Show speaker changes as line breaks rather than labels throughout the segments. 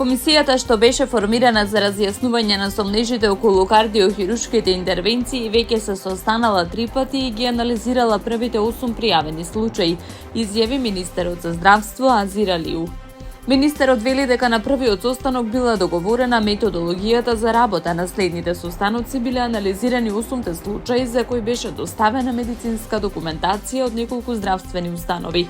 Комисијата што беше формирана за разјаснување на сомнежите околу кардиохирушките интервенции веќе се состанала 3 пати и ги анализирала првите 8 пријавени случаи, изјави министерот за здравство Азир Алиу. Министерот вели дека на првиот состанок била договорена методологијата за работа, на следните состаноци биле анализирани 8 случаи за кои беше доставена медицинска документација од неколку здравствени установи.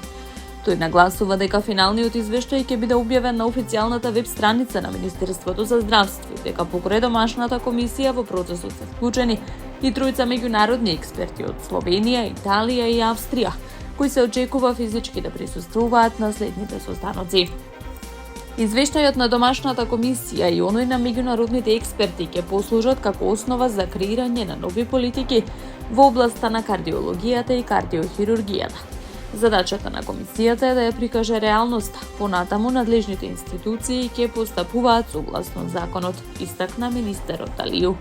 Тој нагласува дека финалниот извештај ќе биде објавен на официјалната веб страница на Министерството за здравство, дека покрај домашната комисија во процесот се вклучени и тројца меѓународни експерти од Словенија, Италија и Австрија, кои се очекува физички да присуствуваат на следните состаноци. Извештајот на домашната комисија и оној на меѓународните експерти ќе послужат како основа за креирање на нови политики во областа на кардиологијата и кардиохирургијата. Задачата на комисијата е да ја прикаже реалноста, понатаму надлежните институции ќе постапуваат согласно законот, истакна министерот Алиу.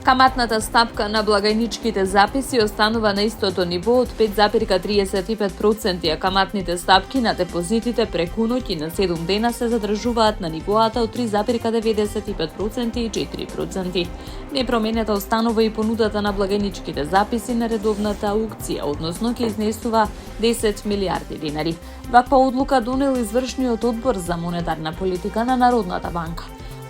Каматната стапка на благајничките записи останува на истото ниво од 5,35%, а каматните стапки на депозитите преку ноќ и на 7 дена се задржуваат на нивоата од 3,95% и 4%. Непроменета останува и понудата на благајничките записи на редовната аукција, односно ќе изнесува 10 милиарди динари. Ваква одлука донел извршниот одбор за монетарна политика на Народната банка.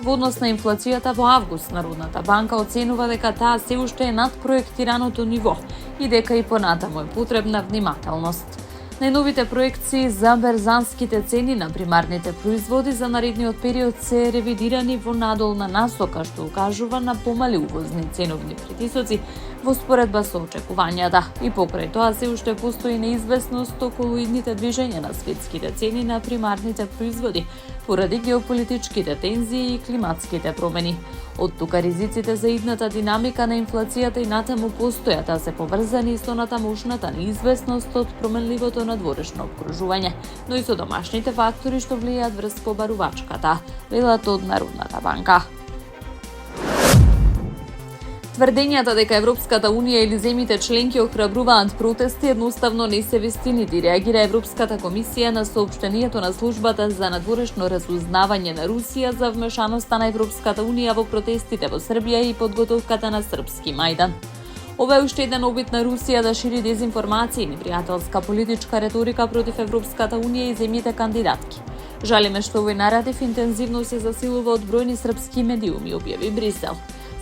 Во однос на инфлацијата во август, Народната банка оценува дека таа се уште е над проектираното ниво и дека и понатаму е потребна внимателност. Најновите проекции за берзанските цени на примарните производи за наредниот период се ревидирани во надолна насока, што укажува на помали увозни ценовни притисоци во споредба со очекувањата. И покрај тоа се уште постои неизвестност околу идните движења на светските цени на примарните производи, поради геополитичките тензии и климатските промени. Од тука ризиците за идната динамика на инфлацијата и натаму постојат, а се поврзани со натамошната неизвестност од променливото надворешно обкружување, но и со домашните фактори што влијаат врз побарувачката, велат од Народната банка. Тврдењата дека Европската Унија или земјите членки охрабруваат протести едноставно не се вистинити, реагира Европската комисија на соопштението на службата за надворешно разузнавање на Русија за вмешаноста на Европската Унија во протестите во Србија и подготовката на српски Мајдан. Ова е уште еден обид на Русија да шири дезинформации и непријателска политичка реторика против Европската Унија и земјите кандидатки. Жалиме што овој наратив интензивно се засилува од бројни српски медиуми, објави Брисел.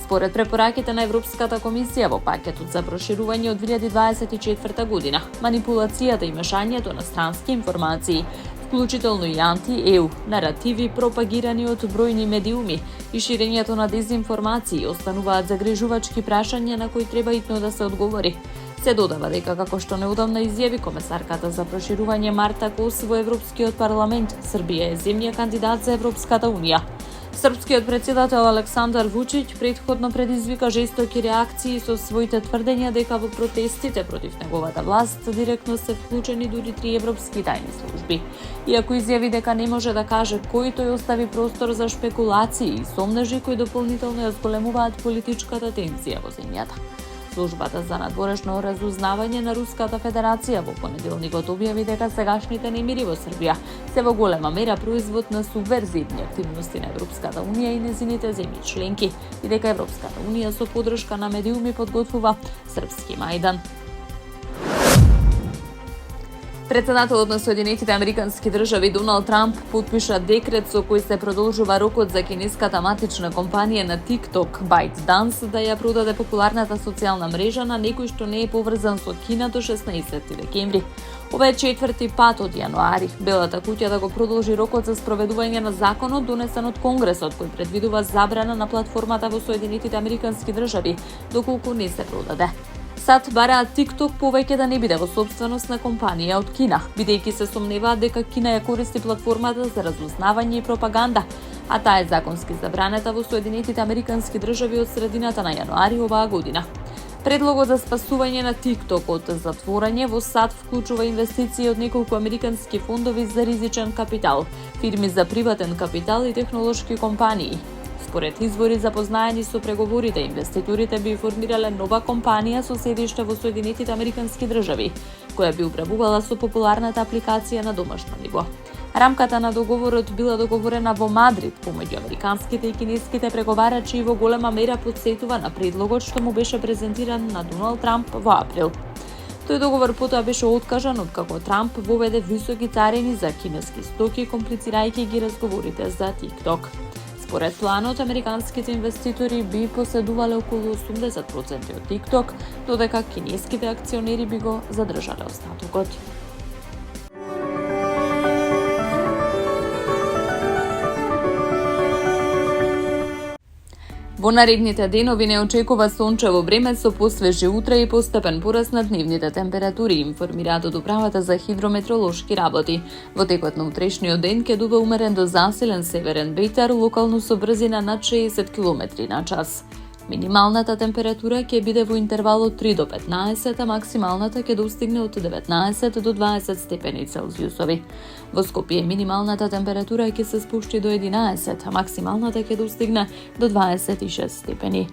Според препораките на Европската комисија во пакетот за проширување од 2024 година, манипулацијата и мешањето на странски информации, вклучително и анти-ЕУ наративи пропагирани од бројни медиуми и ширењето на дезинформации остануваат загрижувачки прашања на кои треба итно да се одговори. Се додава дека, како што неодамна изјави комесарката за проширување Марта Кос во Европскиот парламент, Србија е земја кандидат за Европската Унија. Српскиот председател Александар Вучиќ претходно предизвика жестоки реакции со своите тврдења дека во протестите против неговата власт директно се вклучени дури 3 европски тајни служби. Иако изјави дека не може да каже кој, тој остави простор за шпекулации и сомнежи кои дополнително ја зголемуваат политичката тензија во земјата. Службата за надворешно разузнавање на Руската Федерација во понеделникот објави дека сегашните немири во Србија се во голема мера производ на субверзивни активности на Европската Унија и незините земји членки и дека Европската Унија со поддршка на медиуми подготвува српски Мајдан. Председателот на Соединетите Американски држави Доналд Трамп потпиша декрет со кој се продолжува рокот за кинеската матична компанија на TikTok ByteDance да ја продаде популарната социјална мрежа на некој што не е поврзан со Кина до 16 декември. Ова е 4-ти пат од јануари. Белата куќа да го продолжи рокот за спроведување на законот донесен од Конгресот кој предвидува забрана на платформата во Соединетите Американски држави доколку не се продаде. САД бараат TikTok повеќе да не биде во собственост на компанија од Кина, бидејќи се сомневаат дека Кина ја користи платформата за разузнавање и пропаганда, а таа е законски забранета во Соединетите Американски држави од средината на јануари оваа година. Предлогот за спасување на TikTok од затворање во САД вклучува инвестиции од неколку американски фондови за ризичен капитал, фирми за приватен капитал и технолошки компании. Според извори запознаени со преговорите, инвеститорите би формирале нова компанија со седиште во Соединетите Американски држави, која би управувала со популарната апликација на домашно ниво. Рамката на договорот била договорена во Мадрид помеѓу американските и кинеските преговарачи и во голема мера потсетува на предлогот што му беше презентиран на Доналд Трамп во април. Тој договор потоа беше откажан откако Трамп воведе високи царини за кинески стоки, комплицирајќи ги разговорите за TikTok. Според планот, американските инвеститори би поседувале околу 80% од TikTok, додека кинеските акционери би го задржале остатокот. Во наредните денови не очекува сончево време со посвежи утре и постепен пораст на дневните температури, информираат од Управата за хидрометролошки работи. Во текот на утрешниот ден ќе дува умерен до засилен северен ветер, локално со брзина над 60 км на час. Минималната температура ќе биде во интервал од 3 до 15, а максималната ќе достигне од 19 до 20 степени Целзиусови. Во Скопје минималната температура ќе се спушти до 11, а максималната ќе достигне до 26 степени.